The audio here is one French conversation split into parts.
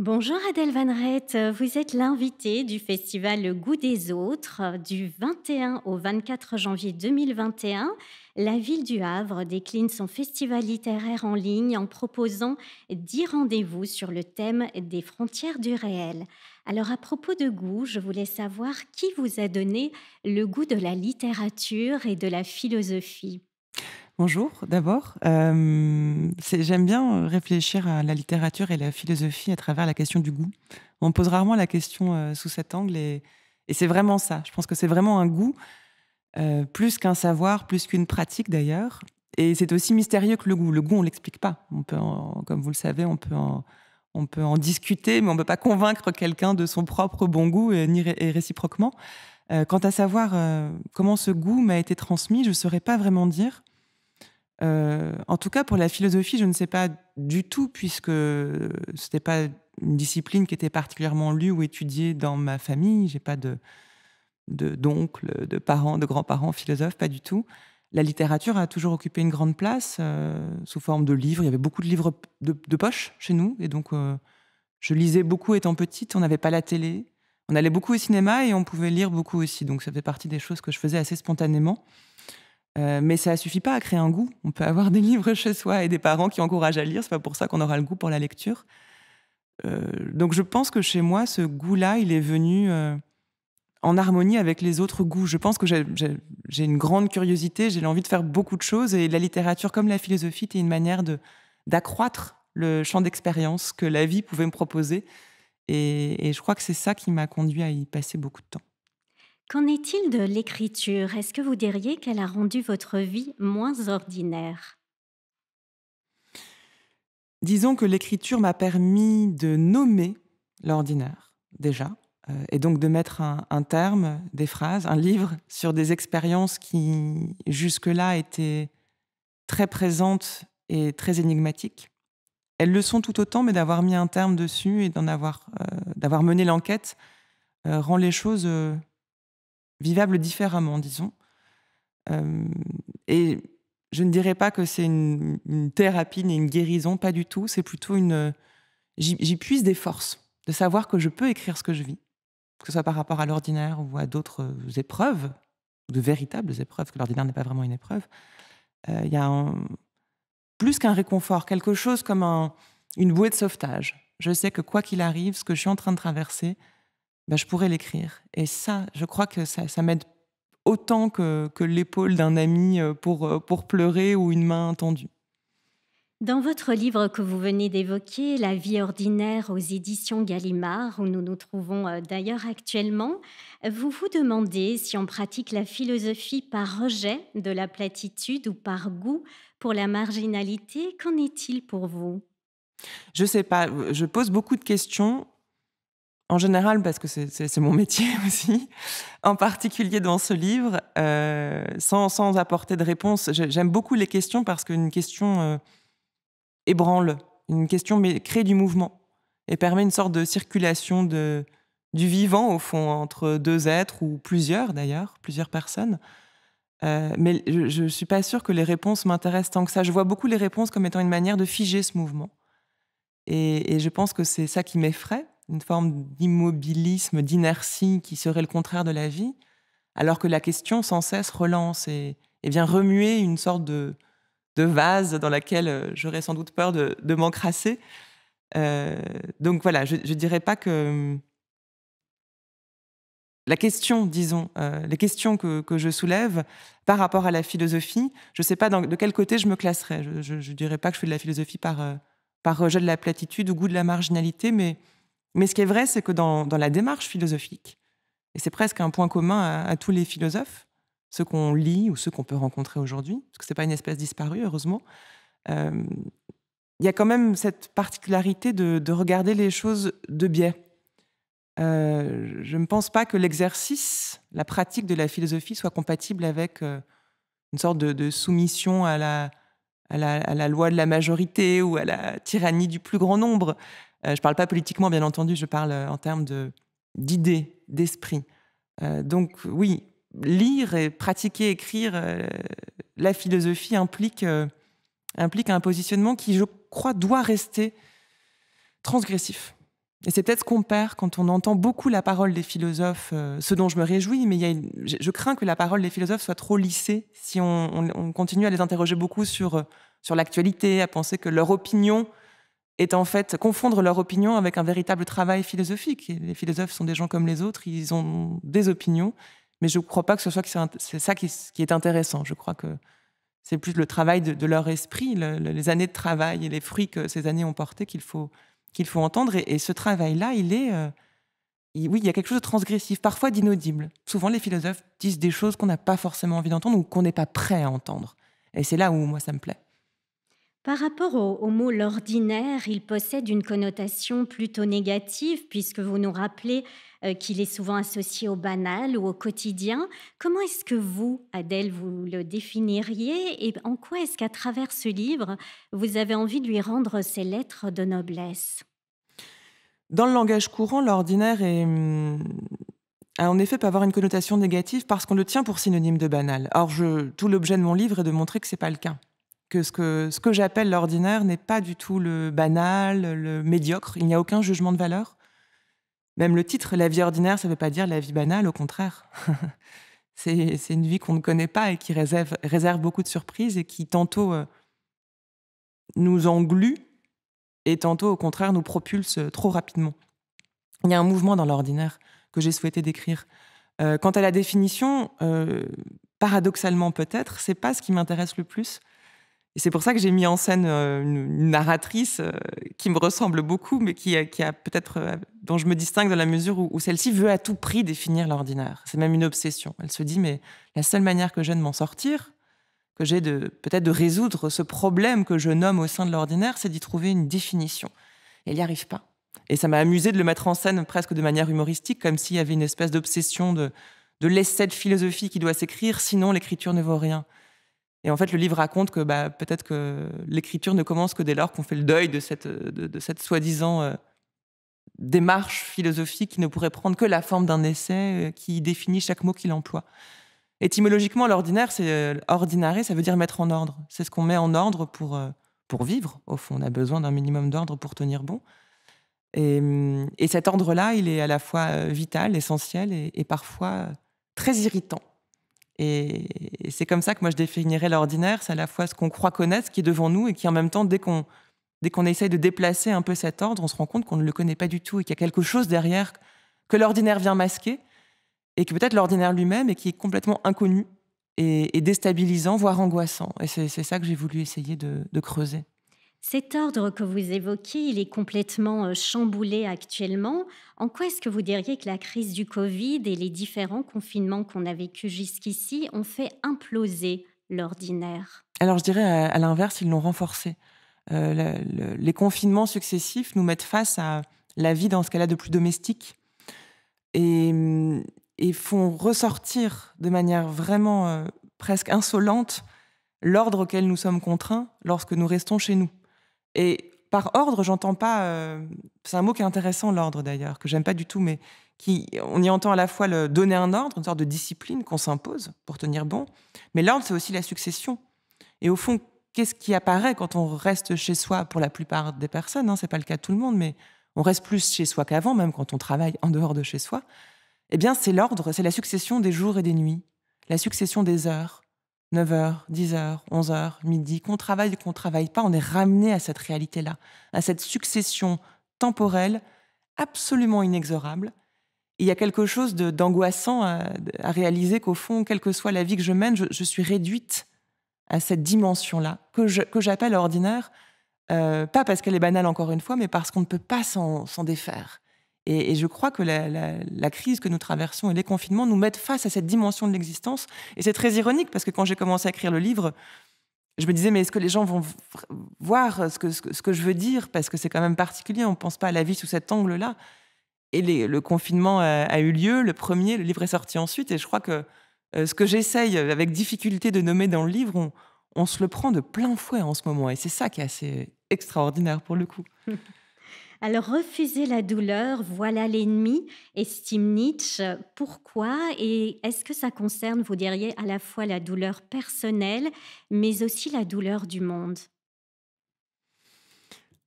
Bonjour Adèle Van Rett, vous êtes l'invitée du festival Le Goût des Autres du 21 au 24 janvier 2021. La ville du Havre décline son festival littéraire en ligne en proposant 10 rendez-vous sur le thème des frontières du réel. Alors à propos de goût, je voulais savoir qui vous a donné le goût de la littérature et de la philosophie. Bonjour, d'abord. J'aime bien réfléchir à la littérature et la philosophie à travers la question du goût. On pose rarement la question sous cet angle et c'est vraiment ça. Je pense que c'est vraiment un goût, plus qu'un savoir, plus qu'une pratique d'ailleurs. Et c'est aussi mystérieux que le goût. Le goût, on ne l'explique pas. Comme vous le savez, on peut en discuter, mais on ne peut pas convaincre quelqu'un de son propre bon goût et réciproquement. Quant à savoir comment ce goût m'a été transmis, je ne saurais pas vraiment dire. En tout cas, pour la philosophie, je ne sais pas du tout, puisque ce n'était pas une discipline qui était particulièrement lue ou étudiée dans ma famille. J'ai pas d'oncles, de parents, de grands-parents philosophes, pas du tout. La littérature a toujours occupé une grande place, sous forme de livres. Il y avait beaucoup de livres de poche chez nous, et donc je lisais beaucoup étant petite. On n'avait pas la télé. On allait beaucoup au cinéma et on pouvait lire beaucoup aussi. Donc ça fait partie des choses que je faisais assez spontanément. Mais ça ne suffit pas à créer un goût. On peut avoir des livres chez soi et des parents qui encouragent à lire. C'est pas pour ça qu'on aura le goût pour la lecture. Donc je pense que chez moi, ce goût-là, il est venu en harmonie avec les autres goûts. Je pense que j'ai une grande curiosité, j'ai l'envie de faire beaucoup de choses. Et la littérature, comme la philosophie, était une manière d'accroître le champ d'expérience que la vie pouvait me proposer. Et je crois que c'est ça qui m'a conduit à y passer beaucoup de temps. Qu'en est-il de l'écriture? Est-ce que vous diriez qu'elle a rendu votre vie moins ordinaire? Disons que l'écriture m'a permis de nommer l'ordinaire, déjà, et donc de mettre un terme, des phrases, un livre sur des expériences qui, jusque-là, étaient très présentes et très énigmatiques. Elles le sont tout autant, mais d'avoir mis un terme dessus et d'avoir mené l'enquête rend les choses vivables différemment, disons. Euh, et je ne dirais pas que c'est une thérapie ni une guérison, pas du tout. C'est plutôt j'y puise des forces, de savoir que je peux écrire ce que je vis, que ce soit par rapport à l'ordinaire ou à d'autres épreuves, de véritables épreuves, que l'ordinaire n'est pas vraiment une épreuve. Il y a plus qu'un réconfort, quelque chose comme une bouée de sauvetage. Je sais que quoi qu'il arrive, ce que je suis en train de traverser, ben, je pourrais l'écrire. Et ça, je crois que ça m'aide autant que l'épaule d'un ami pour pleurer ou une main tendue. Dans votre livre que vous venez d'évoquer, La vie ordinaire aux éditions Gallimard, où nous nous trouvons d'ailleurs actuellement, vous vous demandez si on pratique la philosophie par rejet de la platitude ou par goût pour la marginalité. Qu'en est-il pour vous? Je sais pas, je pose beaucoup de questions, en général parce que c'est mon métier aussi, en particulier dans ce livre, sans apporter de réponse. J'aime beaucoup les questions parce qu'une question ébranle, une question mais crée du mouvement et permet une sorte de circulation du vivant, au fond, entre deux êtres ou plusieurs d'ailleurs, plusieurs personnes. Mais je ne suis pas sûre que les réponses m'intéressent tant que ça. Je vois beaucoup les réponses comme étant une manière de figer ce mouvement. Et je pense que c'est ça qui m'effraie, une forme d'immobilisme, d'inertie qui serait le contraire de la vie, alors que la question sans cesse relance et vient remuer une sorte de vase dans laquelle j'aurais sans doute peur de m'encrasser. Donc voilà, je ne dirais pas que la question, disons, les questions que je soulève par rapport à la philosophie, je ne sais pas de quel côté je me classerais. Je ne dirais pas que je fais de la philosophie par rejet de la platitude ou goût de la marginalité, mais ce qui est vrai, c'est que dans la démarche philosophique, et c'est presque un point commun à tous les philosophes, ceux qu'on lit ou ceux qu'on peut rencontrer aujourd'hui, parce que ce n'est pas une espèce disparue, heureusement, euh, il y a quand même cette particularité de regarder les choses de biais. Je ne pense pas que l'exercice, la pratique de la philosophie soit compatible avec une sorte de soumission à la loi de la majorité ou à la tyrannie du plus grand nombre. Je ne parle pas politiquement, bien entendu, je parle en termes d'idées, d'esprit. Donc oui, lire et pratiquer, écrire la philosophie implique un positionnement qui, je crois, doit rester transgressif. Et c'est peut-être ce qu'on perd quand on entend beaucoup la parole des philosophes, ce dont je me réjouis, mais je crains que la parole des philosophes soit trop lissée si on continue à les interroger beaucoup sur l'actualité, à penser que leur opinion est en fait confondre leur opinion avec un véritable travail philosophique. Et les philosophes sont des gens comme les autres, ils ont des opinions, mais je ne crois pas que ce soit c'est ça qui est intéressant. Je crois que c'est plus le travail de leur esprit, les années de travail et les fruits que ces années ont portés qu'il faut entendre. Et ce travail-là, oui, il y a quelque chose de transgressif, parfois d'inaudible. Souvent, les philosophes disent des choses qu'on n'a pas forcément envie d'entendre ou qu'on n'est pas prêt à entendre. Et c'est là où moi, ça me plaît. Par rapport au mot l'ordinaire, il possède une connotation plutôt négative puisque vous nous rappelez qu'il est souvent associé au banal ou au quotidien. Comment est-ce que vous, Adèle, vous le définiriez et en quoi est-ce qu'à travers ce livre, vous avez envie de lui rendre ses lettres de noblesse? Dans le langage courant, l'ordinaire a en effet peut avoir une connotation négative parce qu'on le tient pour synonyme de banal. Or, tout l'objet de mon livre est de montrer que ce n'est pas le cas. Que ce que j'appelle l'ordinaire n'est pas du tout le banal, le médiocre. Il n'y a aucun jugement de valeur. Même le titre, la vie ordinaire, ça ne veut pas dire la vie banale, au contraire. C'est une vie qu'on ne connaît pas et qui réserve beaucoup de surprises et qui tantôt nous englue et tantôt, au contraire, nous propulse trop rapidement. Il y a un mouvement dans l'ordinaire que j'ai souhaité décrire. Quant à la définition, paradoxalement peut-être, c'est pas ce qui m'intéresse le plus. Et c'est pour ça que j'ai mis en scène une narratrice qui me ressemble beaucoup, mais qui a peut-être dont je me distingue dans la mesure où celle-ci veut à tout prix définir l'ordinaire. C'est même une obsession. Elle se dit, mais la seule manière que j'ai de m'en sortir, que j'ai peut-être de résoudre ce problème que je nomme au sein de l'ordinaire, c'est d'y trouver une définition. Et elle n'y arrive pas. Et ça m'a amusé de le mettre en scène presque de manière humoristique, comme s'il y avait une espèce d'obsession de l'essai de philosophie qui doit s'écrire, sinon l'écriture ne vaut rien. Et en fait, le livre raconte que peut-être que l'écriture ne commence que dès lors qu'on fait le deuil de cette soi-disant démarche philosophique qui ne pourrait prendre que la forme d'un essai qui définit chaque mot qu'il emploie. Étymologiquement, l'ordinaire, c'est ordinare, ça veut dire mettre en ordre. C'est ce qu'on met en ordre pour vivre. Au fond, on a besoin d'un minimum d'ordre pour tenir bon. Et cet ordre-là, il est à la fois vital, essentiel et parfois très irritant. Et c'est comme ça que moi je définirais l'ordinaire. C'est à la fois ce qu'on croit connaître, ce qui est devant nous, et qui en même temps, dès qu'on essaye de déplacer un peu cet ordre, on se rend compte qu'on ne le connaît pas du tout et qu'il y a quelque chose derrière que l'ordinaire vient masquer, et que peut-être l'ordinaire lui-même, et qui est complètement inconnu et déstabilisant, voire angoissant. Et c'est ça que j'ai voulu essayer de creuser. Cet ordre que vous évoquez, il est complètement chamboulé actuellement. En quoi est-ce que vous diriez que la crise du Covid et les différents confinements qu'on a vécus jusqu'ici ont fait imploser l'ordinaire? Alors je dirais à l'inverse, ils l'ont renforcé. Les confinements successifs nous mettent face à la vie dans ce qu'elle a de plus domestique et font ressortir de manière vraiment presque insolente l'ordre auquel nous sommes contraints lorsque nous restons chez nous. Et par ordre, j'entends pas... c'est un mot qui est intéressant, l'ordre d'ailleurs, que j'aime pas du tout, mais on y entend à la fois le donner un ordre, une sorte de discipline qu'on s'impose pour tenir bon, mais l'ordre, c'est aussi la succession. Et au fond, qu'est-ce qui apparaît quand on reste chez soi pour la plupart des personnes, hein, c'est pas le cas de tout le monde, mais on reste plus chez soi qu'avant, même quand on travaille en dehors de chez soi. Eh bien, c'est l'ordre, c'est la succession des jours et des nuits, la succession des heures, 9h, 10h, 11h, midi, qu'on travaille ou qu'on ne travaille pas, on est ramené à cette réalité-là, à cette succession temporelle absolument inexorable. Et il y a quelque chose d'angoissant à réaliser qu'au fond, quelle que soit la vie que je mène, je suis réduite à cette dimension-là, que j'appelle ordinaire, pas parce qu'elle est banale encore une fois, mais parce qu'on ne peut pas s'en défaire. Et je crois que la crise que nous traversons et les confinements nous mettent face à cette dimension de l'existence. Et c'est très ironique, parce que quand j'ai commencé à écrire le livre, je me disais, mais est-ce que les gens vont voir ce que je veux dire? Parce que c'est quand même particulier, on ne pense pas à la vie sous cet angle-là. Et le confinement a eu lieu, le premier, le livre est sorti ensuite, et je crois que ce que j'essaye avec difficulté de nommer dans le livre, on se le prend de plein fouet en ce moment. Et c'est ça qui est assez extraordinaire pour le coup. Alors, refuser la douleur, voilà l'ennemi, estime Nietzsche. Pourquoi? Et est-ce que ça concerne, vous diriez, à la fois la douleur personnelle, mais aussi la douleur du monde?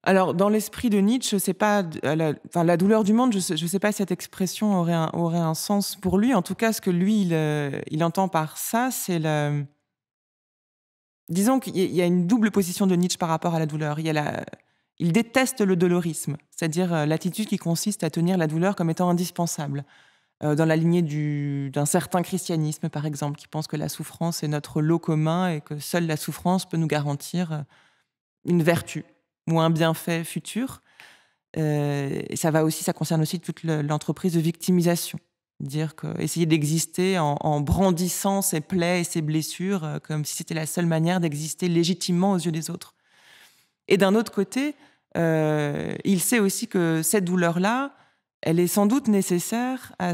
Alors, dans l'esprit de Nietzsche, c'est pas la douleur du monde, je sais pas si cette expression aurait un sens pour lui. En tout cas, ce que lui, il entend par ça, c'est le disons qu'il y a une double position de Nietzsche par rapport à la douleur. Il déteste le dolorisme, c'est-à-dire, l'attitude qui consiste à tenir la douleur comme étant indispensable, dans la lignée d'un certain christianisme, par exemple, qui pense que la souffrance est notre lot commun et que seule la souffrance peut nous garantir, une vertu ou un bienfait futur. Et ça concerne aussi toute l'entreprise de victimisation. Dire que essayer d'exister en brandissant ses plaies et ses blessures, comme si c'était la seule manière d'exister légitimement aux yeux des autres. Et d'un autre côté, il sait aussi que cette douleur-là, elle est sans doute nécessaire à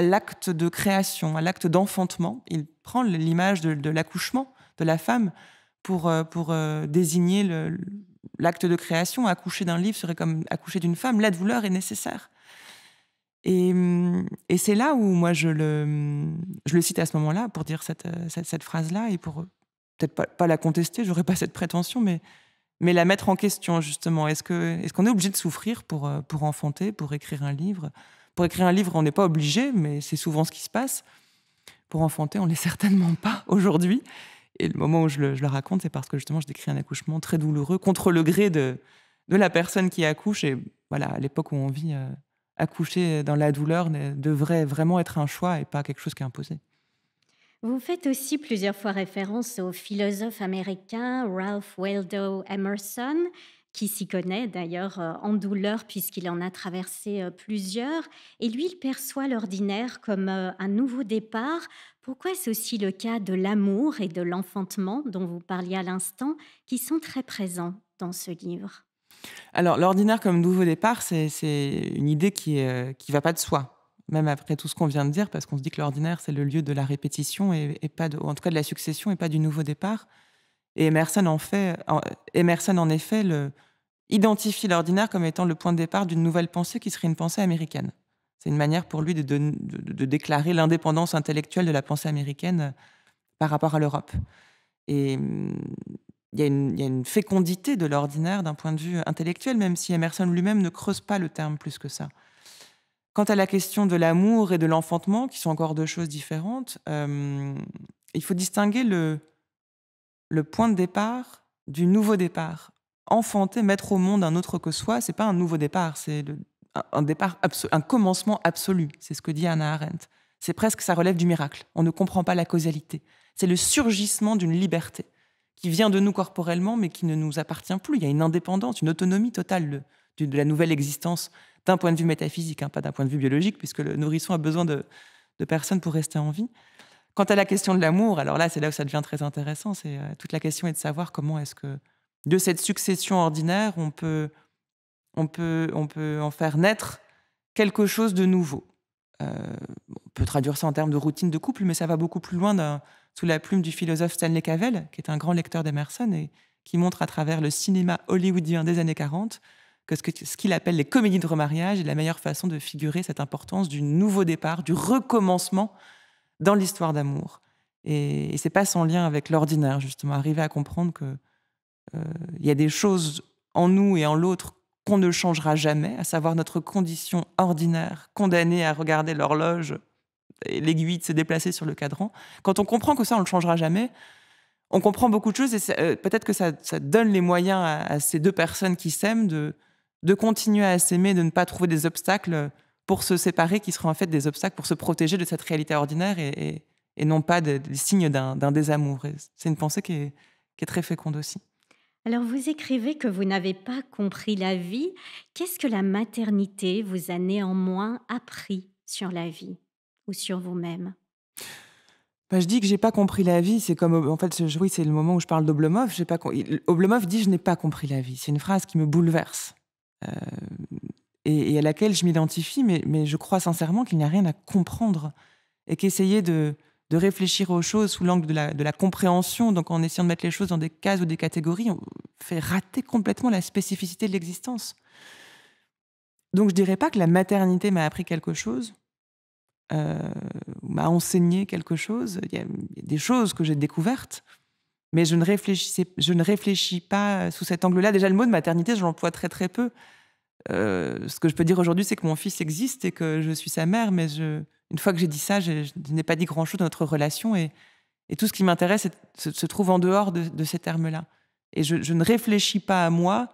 l'acte de création, à l'acte d'enfantement. Il prend l'image de l'accouchement de la femme pour désigner l'acte de création. Accoucher d'un livre serait comme accoucher d'une femme. La douleur est nécessaire. Et c'est là où moi je le cite à ce moment-là pour dire cette phrase-là et pour peut-être pas la contester, j'aurais pas cette prétention, mais la mettre en question justement. Est-ce qu'on est obligé de souffrir pour enfanter, pour écrire un livre? Pour écrire un livre, on n'est pas obligé, mais c'est souvent ce qui se passe. Pour enfanter, on l'est certainement pas aujourd'hui. Et le moment où je le raconte, c'est parce que justement, je décris un accouchement très douloureux, contre le gré de la personne qui accouche. Et voilà, à l'époque où on vit, accoucher dans la douleur devrait vraiment être un choix et pas quelque chose qui est imposé. Vous faites aussi plusieurs fois référence au philosophe américain Ralph Waldo Emerson, qui s'y connaît d'ailleurs en douleur puisqu'il en a traversé plusieurs. Et lui, il perçoit l'ordinaire comme un nouveau départ. Pourquoi est-ce aussi le cas de l'amour et de l'enfantement dont vous parliez à l'instant, qui sont très présents dans ce livre? Alors, l'ordinaire comme nouveau départ, c'est une idée qui va pas de soi, même après tout ce qu'on vient de dire, parce qu'on se dit que l'ordinaire, c'est le lieu de la répétition et pas ou en tout cas de la succession et pas du nouveau départ. Et Emerson, en effet, identifie l'ordinaire comme étant le point de départ d'une nouvelle pensée qui serait une pensée américaine. C'est une manière pour lui de déclarer l'indépendance intellectuelle de la pensée américaine par rapport à l'Europe. Et il y a une fécondité de l'ordinaire d'un point de vue intellectuel, même si Emerson lui-même ne creuse pas le terme plus que ça. Quant à la question de l'amour et de l'enfantement, qui sont encore deux choses différentes, il faut distinguer le point de départ du nouveau départ. Enfanter, mettre au monde un autre que soi, c'est pas un nouveau départ, c'est un départ un commencement absolu. C'est ce que dit Hannah Arendt. C'est presque, ça relève du miracle. On ne comprend pas la causalité. C'est le surgissement d'une liberté qui vient de nous corporellement, mais qui ne nous appartient plus. Il y a une indépendance, une autonomie totale de la nouvelle existence d'un point de vue métaphysique, pas d'un point de vue biologique, puisque le nourrisson a besoin de personnes pour rester en vie. Quant à la question de l'amour, alors là, c'est là où ça devient très intéressant. Toute la question est de savoir comment est-ce que, de cette succession ordinaire, on peut en faire naître quelque chose de nouveau. On peut traduire ça en termes de routine de couple, mais ça va beaucoup plus loin sous la plume du philosophe Stanley Cavell, qui est un grand lecteur d'Emerson et qui montre à travers le cinéma hollywoodien des années 40 que ce qu'il appelle les comédies de remariage est la meilleure façon de figurer cette importance du nouveau départ, du recommencement dans l'histoire d'amour. Et c'est pas sans lien avec l'ordinaire, justement, arriver à comprendre que il y a des choses en nous et en l'autre qu'on ne changera jamais, à savoir notre condition ordinaire, condamnée à regarder l'horloge et l'aiguille de se déplacer sur le cadran. Quand on comprend que ça, on ne le changera jamais, on comprend beaucoup de choses et peut-être que ça donne les moyens à ces deux personnes qui s'aiment de continuer à s'aimer, de ne pas trouver des obstacles pour se séparer, qui seraient en fait des obstacles pour se protéger de cette réalité ordinaire et non pas des signes d'un désamour. Et c'est une pensée qui est très féconde aussi. Alors, vous écrivez que vous n'avez pas compris la vie. Qu'est-ce que la maternité vous a néanmoins appris sur la vie ou sur vous-même? Je dis que j'ai pas compris la vie, c'est comme en fait, oui, c'est le moment où je parle d'Oblomov. Oblomov dit: «Je n'ai pas compris la vie». C'est une phrase qui me bouleverse, heu et à laquelle je m'identifie, mais je crois sincèrement qu'il n'y a rien à comprendre et qu'essayer de de réfléchir aux choses sous l'angle de la compréhension, donc en essayant de mettre les choses dans des cases ou des catégories, on fait rater complètement la spécificité de l'existence. Donc je dirais pas que la maternité m'a appris quelque chose, m'a enseigné quelque chose. Il y a des choses que j'ai découvertes, mais je ne réfléchis pas sous cet angle-là. Déjà, le mot de maternité, je l'emploie très très peu. Ce que je peux dire aujourd'hui, c'est que mon fils existe et que je suis sa mère, mais une fois que j'ai dit ça, je n'ai pas dit grand-chose de notre relation, et tout ce qui m'intéresse se trouve en dehors de ces termes-là. Et je ne réfléchis pas à moi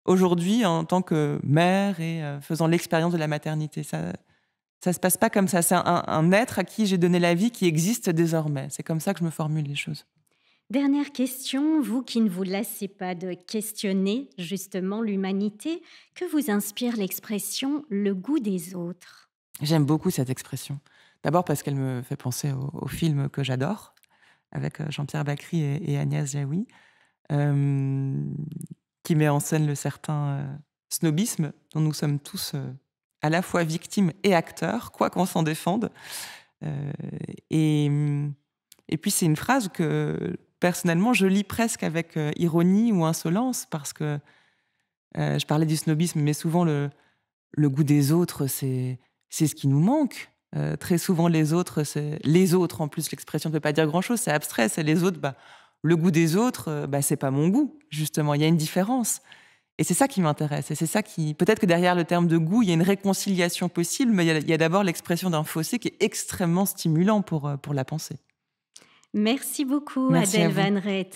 aujourd'hui en tant que mère et faisant l'expérience de la maternité. Ça se passe pas comme ça. C'est un être à qui j'ai donné la vie qui existe désormais. C'est comme ça que je me formule les choses. Dernière question, vous qui ne vous lassez pas de questionner justement l'humanité, que vous inspire l'expression le goût des autres? J'aime beaucoup cette expression. D'abord parce qu'elle me fait penser au film que j'adore, avec Jean-Pierre Bacri et Agnès Jaoui, euh, qui met en scène le certain snobisme dont nous sommes tous à la fois victimes et acteurs, quoi qu'on s'en défende. Euh, et, et puis c'est une phrase que personnellement je lis presque avec ironie ou insolence, parce que je parlais du snobisme, mais souvent le goût des autres, c'est ce qui nous manque. Très souvent, les autres, c'est les autres. En plus, l'expression ne veut pas dire grand-chose, c'est abstrait. C'est les autres. Le goût des autres, c'est pas mon goût. Justement, il y a une différence. Et c'est ça qui m'intéresse. Et c'est ça qui, peut-être que derrière le terme de goût, il y a une réconciliation possible, mais il y a d'abord l'expression d'un fossé qui est extrêmement stimulant pour la pensée. Merci beaucoup, Merci à Adèle vous. Van Reet.